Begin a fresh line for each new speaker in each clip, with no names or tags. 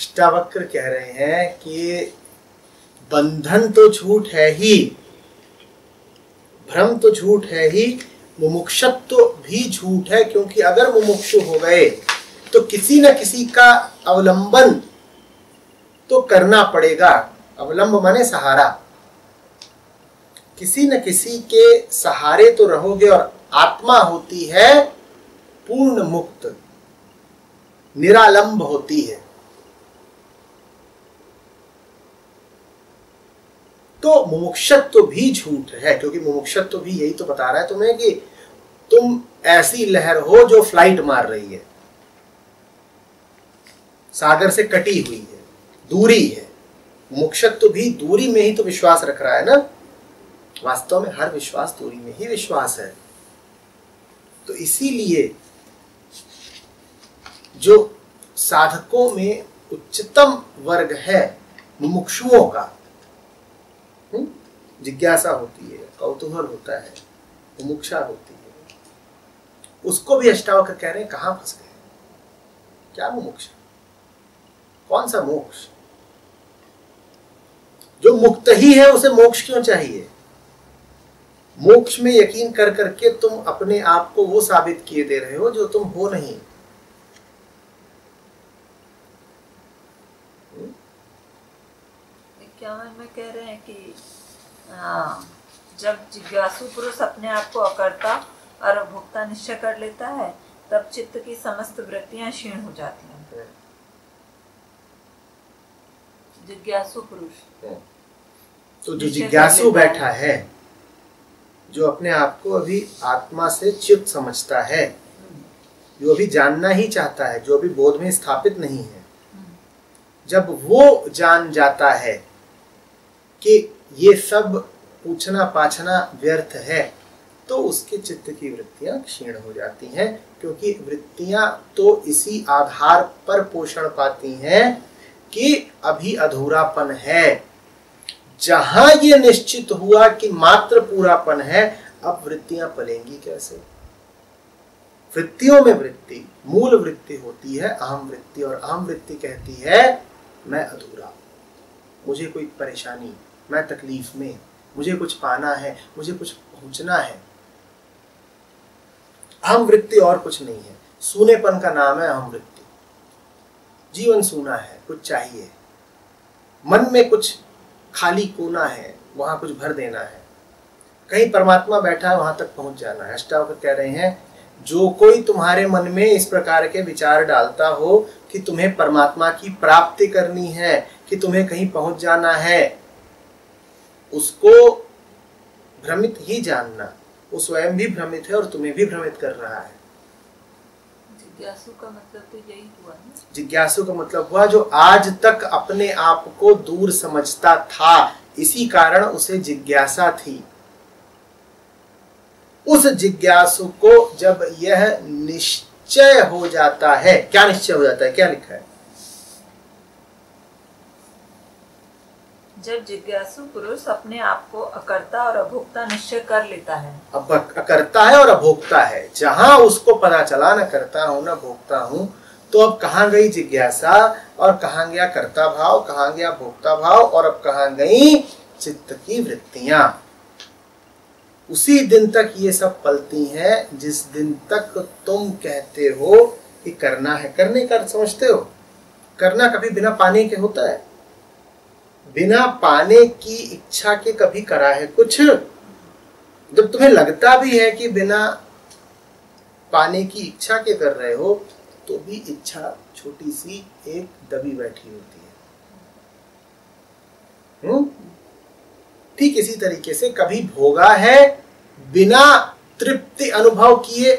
अष्टावक्र कह रहे हैं कि बंधन तो झूठ है ही, भ्रम तो झूठ है ही, मुमुक्षुत्व भी झूठ है, क्योंकि अगर मुमुक्षु हो गए तो किसी न किसी का अवलंबन तो करना पड़ेगा। अवलंब माने सहारा, किसी न किसी के सहारे तो रहोगे। और आत्मा होती है पूर्ण मुक्त, निरालंब होती है। तो मुमुक्षुत्व भी झूठ है, क्योंकि मुमुक्षुत्व भी यही तो बता रहा है तुम्हें कि तुम ऐसी लहर हो जो फ्लाइट मार रही है, सागर से कटी हुई है, दूरी है। मुमुक्षुत्व भी दूरी में ही तो विश्वास रख रहा है ना। वास्तव में हर विश्वास दूरी में ही विश्वास है। तो इसीलिए जो साधकों में उच्चतम वर्ग है मुमुक्षुओं का, जिज्ञासा होती है, कौतूहल होता है, मुमुक्षा होती है, उसको भी अष्टावक्र कह रहे हैं कहां फंस गए। क्या मुमुक्षा, कौन सा मोक्ष? जो मुक्त ही है उसे मोक्ष क्यों चाहिए? मोक्ष में यकीन कर करके तुम अपने आप को वो साबित किए दे रहे हो जो तुम हो नहीं।
क्या में कह रहे हैं कि जब जिज्ञासु पुरुष अपने आप को अकर्ता और भोक्ता निश्चय कर लेता है, तब चित्त की समस्त वृत्तियां क्षीण हो जाती हैं। जिज्ञासु पुरुष
तो जो जिज्ञासु बैठा है, जो अपने आप को अभी आत्मा से च्युत समझता है, जो अभी जानना ही चाहता है, जो अभी बोध में स्थापित नहीं है, जब वो जान जाता है कि ये सब पूछना पाछना व्यर्थ है, तो उसके चित्त की वृत्तियां क्षीण हो जाती हैं। क्योंकि वृत्तियां तो इसी आधार पर पोषण पाती हैं कि अभी अधूरापन है। जहां ये निश्चित हुआ कि मात्र पूरापन है, अब वृत्तियां पलेंगी कैसे? वृत्तियों में वृत्ति, मूल वृत्ति होती है अहम वृत्ति, और अहम वृत्ति कहती है मैं अधूरा, मुझे कोई परेशानी, मैं तकलीफ में, मुझे कुछ पाना है, मुझे कुछ पहुंचना है। अहम वृत्ति और कुछ नहीं है, सूनेपन का नाम है अहम वृत्ति। जीवन सूना है, कुछ चाहिए, मन में कुछ खाली कोना है, वहां कुछ भर देना है, कहीं परमात्मा बैठा है वहां तक पहुंच जाना है। अष्टावक्र कह रहे हैं जो कोई तुम्हारे मन में इस प्रकार के विचार डालता हो कि तुम्हें परमात्मा की प्राप्ति करनी है, कि तुम्हें कहीं पहुंच जाना है, उसको भ्रमित ही जानना। वो स्वयं भी भ्रमित है और तुम्हें भी भ्रमित कर रहा है।
जिज्ञासु का मतलब तो यही हुआ ना।
जिज्ञासु का मतलब हुआ जो आज तक अपने आप को दूर समझता था, इसी कारण उसे जिज्ञासा थी। उस जिज्ञासु को जब यह निश्चय हो जाता है, क्या निश्चय हो जाता है, क्या लिखा है?
जब जिज्ञासु पुरुष अपने आप को अकर्ता और अभोक्ता निश्चय कर लेता है।
अब अकर्ता है और अभोक्ता है, जहां उसको पता चला न करता हूं न भोक्ता हूं, तो अब कहां गई जिज्ञासा, और कहां गया कर्ता भाव, कहां गया भोक्ता भाव, और अब कहां गई चित्त की वृत्तियां। उसी दिन तक ये सब पलती हैं जिस दिन तक तुम कहते हो कि करना है। करने का समझते हो? करना कभी बिना पाने के होता है? बिना पाने की इच्छा के कभी करा है कुछ? जब तुम्हें लगता भी है कि बिना पाने की इच्छा के कर रहे हो, तो भी इच्छा छोटी सी एक दबी बैठी होती है। ठीक इसी तरीके से कभी भोगा है बिना तृप्ति अनुभव किए,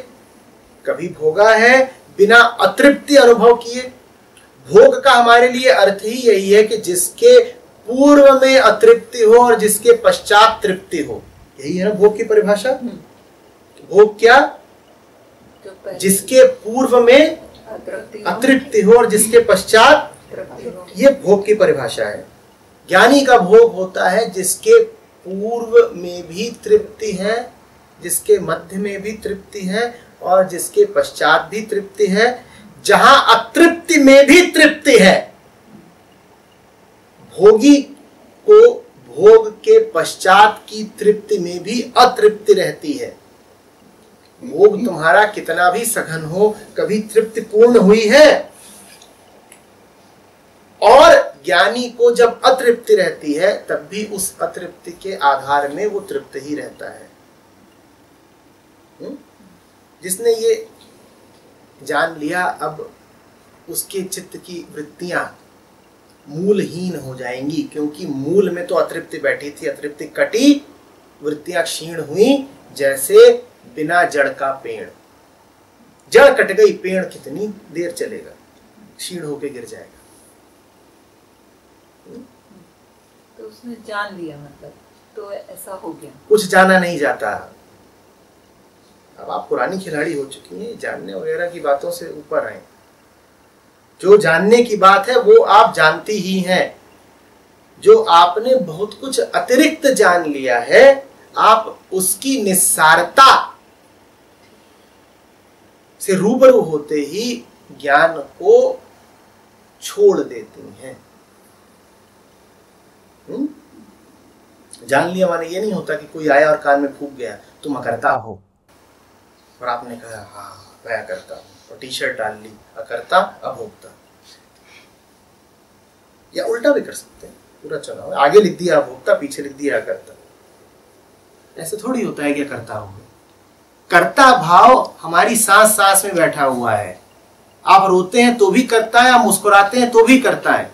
कभी भोगा है बिना अतृप्ति अनुभव किए। भोग का हमारे लिए अर्थ ही यही है कि जिसके पूर्व में अतृप्ति हो और जिसके पश्चात तृप्ति हो। यही है ना भोग की परिभाषा। भोग क्या? जिसके पूर्व में अतृप्ति हो और जिसके पश्चात, ये भोग की परिभाषा है। ज्ञानी का भोग होता है जिसके पूर्व में भी तृप्ति है, जिसके मध्य में भी तृप्ति है और जिसके पश्चात भी तृप्ति है। जहां अतृप्ति में भी तृप्ति है भोगी को भोग के पश्चात की तृप्ति में भी अतृप्ति रहती है। भोग तुम्हारा कितना भी सघन हो, कभी तृप्ति पूर्ण हुई है? और ज्ञानी को जब अतृप्ति रहती है तब भी उस अतृप्ति के आधार में वो तृप्त ही रहता है। जिसने ये जान लिया, अब उसके चित्त की वृत्तियां मूलहीन हो जाएंगी, क्योंकि मूल में तो अतृप्ति बैठी थी, अतृप्ति कटी, वृत्तियां क्षीण हुई, जैसे बिना जड़ का पेड़। जड़ कट गई, पेड़ कितनी देर चलेगा, क्षीण होके गिर जाएगा।
तो उसने जान लिया, मतलब तो ऐसा हो गया।
कुछ जाना नहीं जाता। अब आप पुरानी खिलाड़ी हो चुकी हैं, जानने वगैरह की बातों से ऊपर आए। जो जानने की बात है वो आप जानती ही हैं। जो आपने बहुत कुछ अतिरिक्त जान लिया है, आप उसकी निस्सारता से रूबरू होते ही ज्ञान को छोड़ देती हैं। जान लिया माने ये नहीं होता कि कोई आया और कान में फूंक गया तुम अकर्ता हो, और आपने कहा हाँ मैं अकर्ता हूं, और टी शर्ट डाल ली अकर्ता अभोक्ता। या उल्टा भी कर सकते हैं, पूरा चुनाव आगे लिख दिया अभोक्ता, पीछे लिख दिया अकर्ता। ऐसे थोड़ी होता है कि कर्ता हो गए। कर्ता भाव हमारी सांस सांस में बैठा हुआ है। आप रोते हैं तो भी करता है, आप मुस्कुराते हैं तो भी करता है,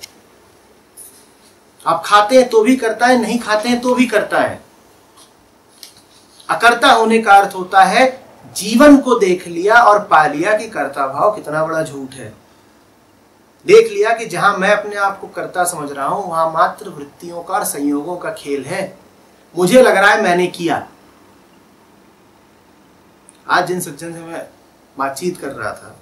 आप खाते हैं तो भी करता है, नहीं खाते हैं तो भी करता है। अकर्ता होने का अर्थ होता है जीवन को देख लिया और पा लिया कि कर्ता भाव कितना बड़ा झूठ है। देख लिया कि जहां मैं अपने आप को कर्ता समझ रहा हूं वहां मात्र वृत्तियों का और संयोगों का खेल है। मुझे लग रहा है मैंने किया। आज जिन सज्जन से मैं बातचीत कर रहा था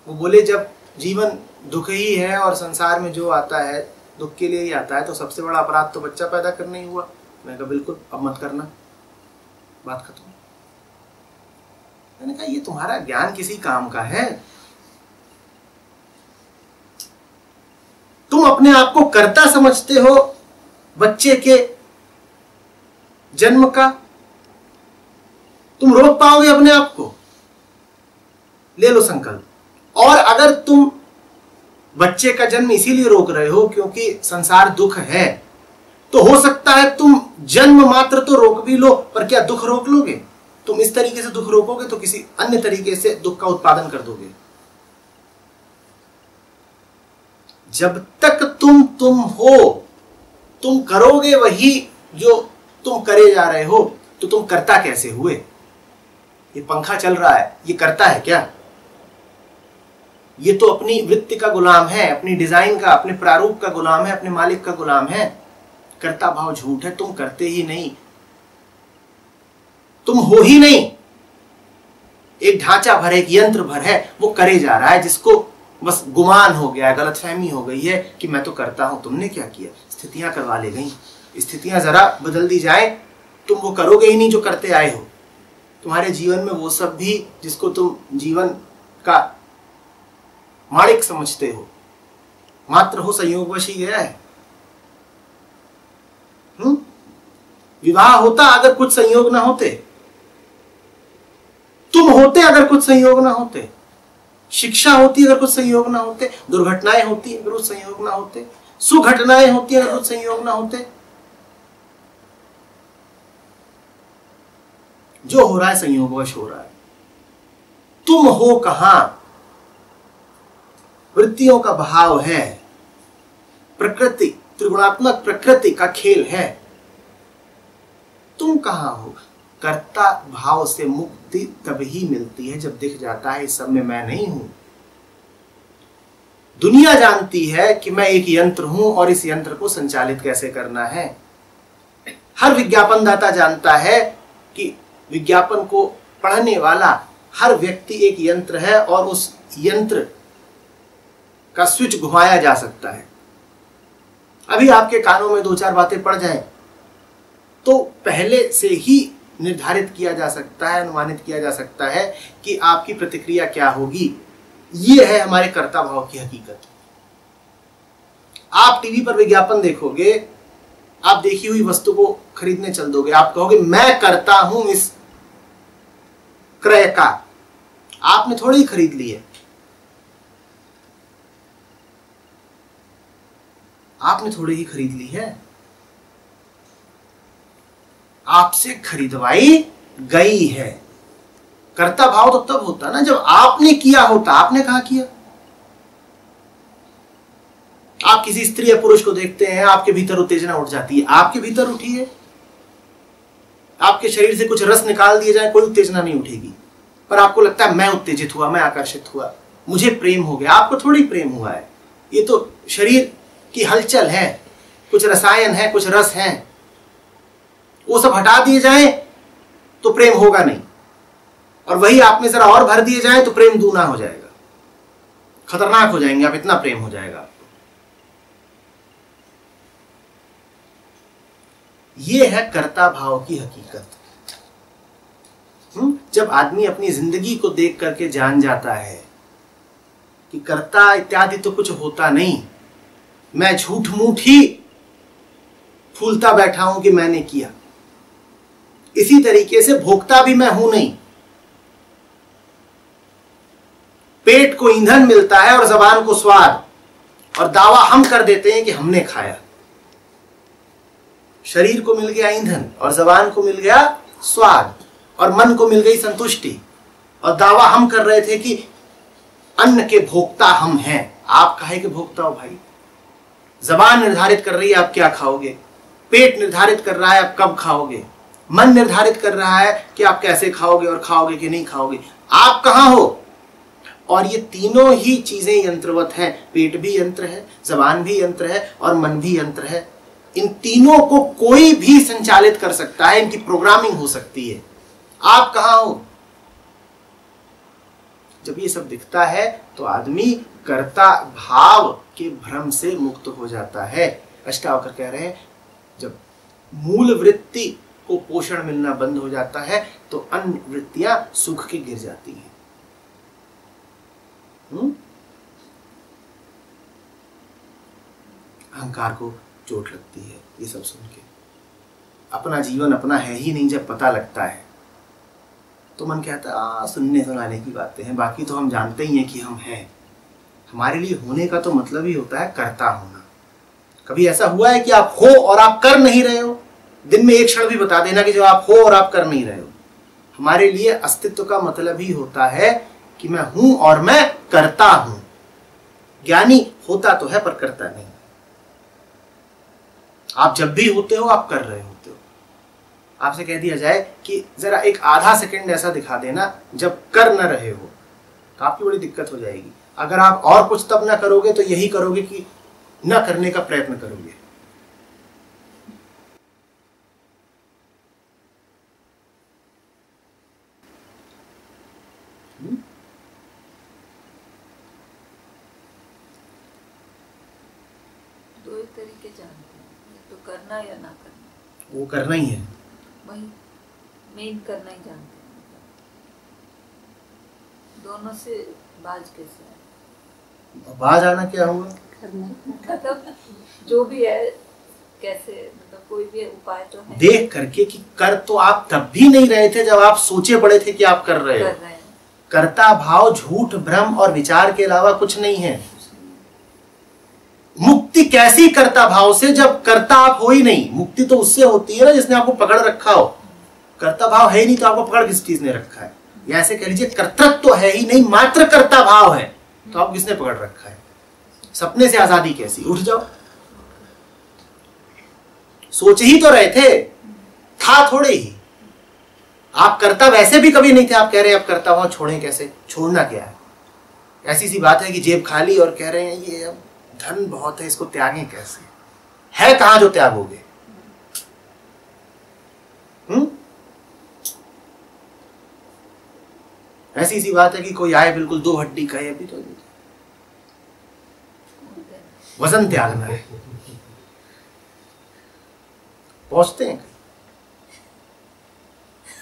वो बोले जब जीवन दुख ही है और संसार में जो आता है दुख के लिए ही आता है, तो सबसे बड़ा अपराध तो बच्चा पैदा करना ही हुआ। मैंने कहा बिल्कुल, अब मत करना, बात खत्म। मैंने कहा ये तुम्हारा ज्ञान किसी काम का है? तुम अपने आप को कर्ता समझते हो बच्चे के जन्म का, तुम रोक पाओगे अपने आप को? ले लो संकल्प। और अगर तुम बच्चे का जन्म इसीलिए रोक रहे हो क्योंकि संसार दुख है, तो हो सकता है तुम जन्म मात्र तो रोक भी लो, पर क्या दुख रोक लोगे? तुम इस तरीके से दुख रोकोगे तो किसी अन्य तरीके से दुख का उत्पादन कर दोगे। जब तक तुम हो, तुम करोगे वही जो तुम करे जा रहे हो, तो तुम कर्ता कैसे हुए? ये पंखा चल रहा है, ये कर्ता है क्या? ये तो अपनी वृत्ति का गुलाम है, अपनी डिजाइन का, अपने प्रारूप का गुलाम है, अपने मालिक का गुलाम है। कर्ता भाव झूठ है, तुम करते ही नहीं, तुम हो ही नहीं। एक ढांचा भर, एक यंत्र भर है, वो करे जा रहा है, जिसको बस गुमान हो गया है, गलतफहमी हो गई है कि मैं तो करता हूं। तुमने क्या किया? स्थितियां करवा ले गई। स्थितियां जरा बदल दी जाए, तुम वो करोगे ही नहीं जो करते आए हो। तुम्हारे जीवन में वो सब भी जिसको तुम जीवन का मालिक समझते हो, मात्र हो संयोगवश ही गया है। विवाह होता अगर कुछ संयोग ना होते, तुम होते अगर कुछ संयोग ना होते, शिक्षा होती अगर कुछ संयोग ना होते, दुर्घटनाएं होती अगर कुछ संयोग ना होते, सुघटनाएं होती अगर कुछ संयोग ना होते। जो हो रहा है संयोगवश हो रहा है। तुम हो कहां? वृत्तियों का भाव है, प्रकृति, त्रिगुणात्मक प्रकृति का खेल है। तुम कहां हो? कर्ता भाव से मुक्ति तभी मिलती है जब दिख जाता है इस सब में मैं नहीं हूं। दुनिया जानती है कि मैं एक यंत्र हूं और इस यंत्र को संचालित कैसे करना है। हर विज्ञापनदाता जानता है कि विज्ञापन को पढ़ने वाला हर व्यक्ति एक यंत्र है और उस यंत्र का स्विच घुमाया जा सकता है। अभी आपके कानों में दो चार बातें पड़ जाएं तो पहले से ही निर्धारित किया जा सकता है, अनुमानित किया जा सकता है कि आपकी प्रतिक्रिया क्या होगी। ये है हमारे कर्ता भाव की हकीकत। आप टीवी पर विज्ञापन देखोगे, आप देखी हुई वस्तु को खरीदने चल दोगे, आप कहोगे मैं करता हूं इस क्रय का। आपने थोड़ी ही खरीद ली है, आपने थोड़ी ही खरीद ली है, आपसे खरीदवाई गई है। कर्ता भाव तो तब होता ना जब आपने किया होता। आपने कहा किया? आप किसी स्त्री या पुरुष को देखते हैं, आपके भीतर उत्तेजना उठ जाती है, आपके भीतर उठी है। आपके शरीर से कुछ रस निकाल दिए जाए, कोई उत्तेजना नहीं उठेगी, पर आपको लगता है मैं उत्तेजित हुआ, मैं आकर्षित हुआ, मुझे प्रेम हो गया। आपको थोड़ी प्रेम हुआ है, ये तो शरीर की हलचल है, कुछ रसायन है, कुछ रस है। वो सब हटा दिए जाए तो प्रेम होगा नहीं, और वही आप में जरा और भर दिए जाए तो प्रेम दूना हो जाएगा, खतरनाक हो जाएंगे आप, इतना प्रेम हो जाएगा आपको। ये है कर्ता भाव की हकीकत। जब आदमी अपनी जिंदगी को देख करके जान जाता है कि कर्ता इत्यादि तो कुछ होता नहीं, मैं झूठ मूठ ही फूलता बैठा हूं कि मैंने किया, इसी तरीके से भोक्ता भी मैं हूं नहीं। पेट को ईंधन मिलता है और जबान को स्वाद, और दावा हम कर देते हैं कि हमने खाया। शरीर को मिल गया ईंधन और जबान को मिल गया स्वाद और मन को मिल गई संतुष्टि, और दावा हम कर रहे थे कि अन्न के भोक्ता हम हैं। आप काहे के भोक्ता हो भाई? जबान निर्धारित कर रही है आप क्या खाओगे, पेट निर्धारित कर रहा है आप कब खाओगे, मन निर्धारित कर रहा है कि आप कैसे खाओगे और खाओगे कि नहीं खाओगे। आप कहां हो? और ये तीनों ही चीजें यंत्रवत हैं। पेट भी यंत्र है, जबान भी यंत्र है और मन भी यंत्र है। इन तीनों को कोई भी संचालित कर सकता है, इनकी प्रोग्रामिंग हो सकती है। आप कहां हो? जब ये सब दिखता है तो आदमी कर्ता भाव के भ्रम से मुक्त हो जाता है। अष्टावक्र कह रहे हैं जब मूल वृत्ति को पोषण मिलना बंद हो जाता है तो अन्य वृत्तियां सुख के गिर जाती हैं। अहंकार को चोट लगती है ये सब सुन के। अपना जीवन अपना है ही नहीं जब पता लगता है तो मन कहता है सुनने सुनाने की बातें हैं, बाकी तो हम जानते ही हैं कि हम हैं। हमारे लिए होने का तो मतलब ही होता है कर्ता होना। कभी ऐसा हुआ है कि आप हो और आप कर नहीं रहे हो? दिन में एक क्षण भी बता देना कि जब आप हो और आप कर नहीं रहे हो। हमारे लिए अस्तित्व का मतलब ही होता है कि मैं हूं और मैं करता हूं। ज्ञानी होता तो है पर करता नहीं। आप जब भी होते हो आप कर रहे होते हो। आपसे कह दिया जाए कि जरा एक आधा सेकंड ऐसा दिखा देना जब कर न रहे हो, तो आपकी बड़ी दिक्कत हो जाएगी। अगर आप और कुछ तब ना करोगे तो यही करोगे कि न करने का प्रयत्न करोगे।
दो ही तरीके जानते हैं, तो करना या ना करना।
वो करना ही है,
वही मेन करना ही जानते हैं। दोनों से बाज कैसे है?
बाज आना क्या हुआ?
मतलब जो भी है कैसे, मतलब कोई भी उपाय तो है।
देख करके कि कर तो आप तब भी नहीं रहे थे जब आप सोचे पड़े थे कि आप कर रहे हो। कर्ता भाव झूठ भ्रम और विचार के अलावा कुछ नहीं है। मुक्ति कैसी कर्ता भाव से जब कर्ता आप हो ही नहीं। मुक्ति तो उससे होती है ना जिसने आपको पकड़ रखा हो। कर्ता भाव है ही नहीं तो आपको पकड़ किस चीज ने रखा है? या ऐसे कह लीजिए कर्तृत्व तो है ही नहीं, मात्र कर्ता भाव है तो आप किसने पकड़ रखा है? सपने से आजादी कैसी? उठ जाओ। सोच ही तो रहे थे, था थोड़े ही। आप कर्ता वैसे भी कभी नहीं थे। आप कह रहे हैं आप कर्ता भाव छोड़ें कैसे? छोड़ना क्या है? ऐसी सी बात है कि जेब खाली और कह रहे हैं ये अब धन बहुत है, इसको त्यागें कैसे? है कहां जो त्यागोगे? ऐसी सी बात है कि कोई आए बिल्कुल दो हड्डी का है, अभी तो वजन त्यागना है। पहुंचते हैं।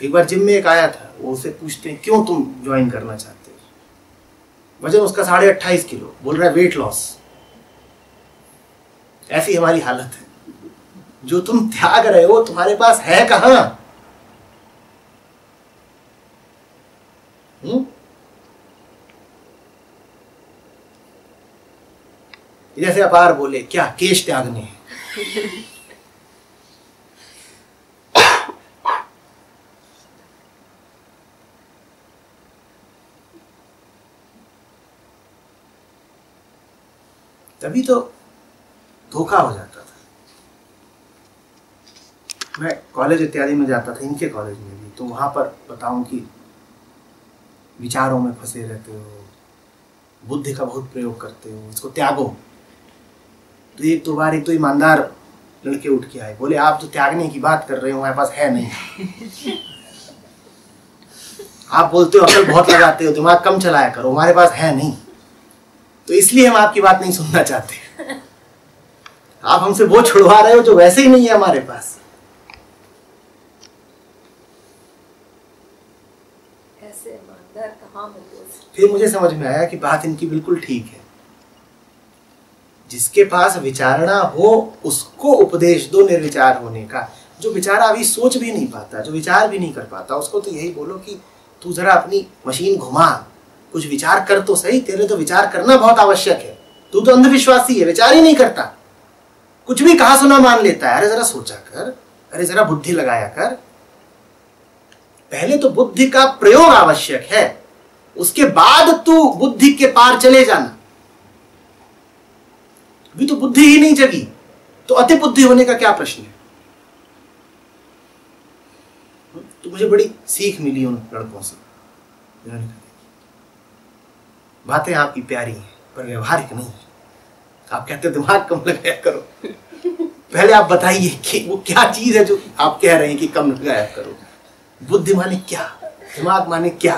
एक बार जिम में एक आया था, वो उसे पूछते हैं क्यों तुम ज्वाइन करना चाहते हो? वजन उसका 28.5 किलो। बोल रहा है वेट लॉस। ऐसी हमारी हालत है। जो तुम त्याग रहे हो तुम्हारे पास है कहां? जैसे अपार बोले क्या केश त्यागने हैं। तभी तो धोखा हो जाता था। मैं कॉलेज इत्यादि में जाता था, इनके कॉलेज में भी, तो वहां पर बताऊं कि विचारों में फंसे रहते हो, बुद्धि का बहुत प्रयोग करते हो, इसको त्यागो। तो एक दो बार एक तो ईमानदार लड़के उठ के आए, बोले आप जो त्यागने की बात कर रहे हो हमारे पास है नहीं। आप बोलते हो अकल बहुत लगाते हो, दिमाग कम चलाया करो, हमारे पास है नहीं, तो इसलिए हम आपकी बात नहीं सुनना चाहते। आप हमसे वो छुड़वा रहे हो जो वैसे ही नहीं है हमारे पास।
ऐसे ईमानदार कहाँ मिलते।
फिर मुझे समझ में आया कि बात इनकी बिल्कुल ठीक है। जिसके पास विचारणा हो उसको उपदेश दो निर्विचार होने का। जो बेचारा अभी सोच भी नहीं पाता, जो विचार भी नहीं कर पाता, उसको तो यही बोलो कि तू जरा अपनी मशीन घुमा, कुछ विचार कर तो सही। तेरे तो विचार करना बहुत आवश्यक है। तू तो अंधविश्वासी है, विचार ही नहीं करता, कुछ भी कहा सुना मान लेता है। अरे जरा सोचा कर, अरे जरा बुद्धि लगाया कर। पहले तो बुद्धि का प्रयोग आवश्यक है, उसके बाद तू बुद्धि के पार चले जाना। अभी तो बुद्धि ही नहीं जगी, तो अति बुद्धि होने का क्या प्रश्न है। तो मुझे बड़ी सीख मिली उन लड़कों से। बातें आपकी प्यारी हैं पर व्यवहारिक नहीं है। आप कहते दिमाग कम लगाया करो, पहले आप बताइए कि वो क्या चीज है जो आप कह रहे हैं कि कम लगाया करो। बुद्धि माने क्या, दिमाग माने क्या।